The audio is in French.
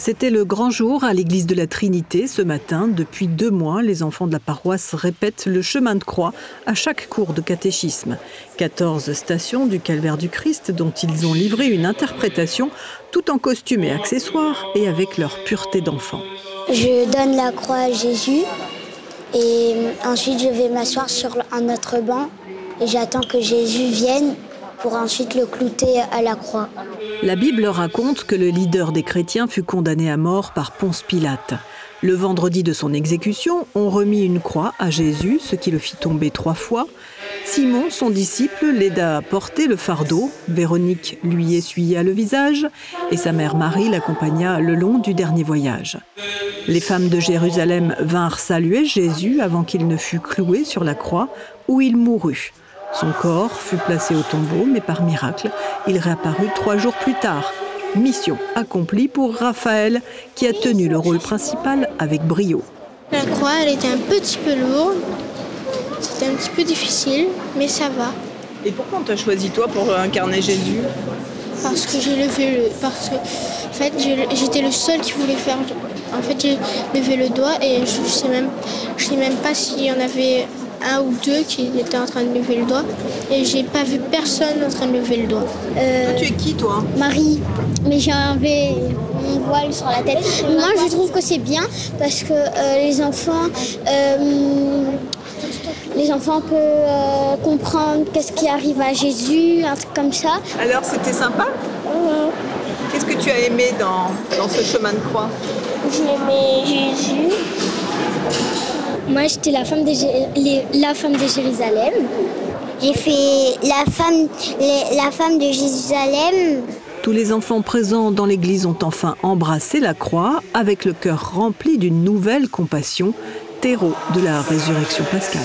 C'était le grand jour à l'église de la Trinité ce matin. Depuis 2 mois, les enfants de la paroisse répètent le chemin de croix à chaque cours de catéchisme. 14 stations du Calvaire du Christ dont ils ont livré une interprétation, tout en costume et accessoires et avec leur pureté d'enfant. Je donne la croix à Jésus et ensuite je vais m'asseoir sur un autre banc et j'attends que Jésus vienne pour ensuite le clouter à la croix. La Bible raconte que le leader des chrétiens fut condamné à mort par Ponce Pilate. Le vendredi de son exécution, on remit une croix à Jésus, ce qui le fit tomber 3 fois. Simon, son disciple, l'aida à porter le fardeau. Véronique lui essuya le visage et sa mère Marie l'accompagna le long du dernier voyage. Les femmes de Jérusalem vinrent saluer Jésus avant qu'il ne fût cloué sur la croix où il mourut. Son corps fut placé au tombeau, mais par miracle, il réapparut 3 jours plus tard. Mission accomplie pour Raphaël, qui a tenu le rôle principal avec brio. La croix, elle était un petit peu lourde, c'était un petit peu difficile, mais ça va. Et pourquoi on t'a choisi toi pour incarner Jésus ? Parce que en fait, j'étais le seul qui voulait faire. En fait, j'ai levé le doigt et je sais même pas s'il y en avait 1 ou 2 qui étaient en train de lever le doigt et j'ai pas vu personne en train de lever le doigt. Toi, tu es qui, toi ? Marie, mais j'ai enlevé mon voile sur la tête. Moi, je trouve que c'est bien parce que les enfants peuvent comprendre qu'est-ce qui arrive à Jésus, un truc comme ça. Alors, c'était sympa ? Qu'est-ce que tu as aimé dans ce chemin de croix ? J'ai aimé Jésus. Moi, j'étais la femme de Jérusalem. J'ai fait la femme de Jérusalem. Tous les enfants présents dans l'église ont enfin embrassé la croix avec le cœur rempli d'une nouvelle compassion, terreau de la résurrection pascale.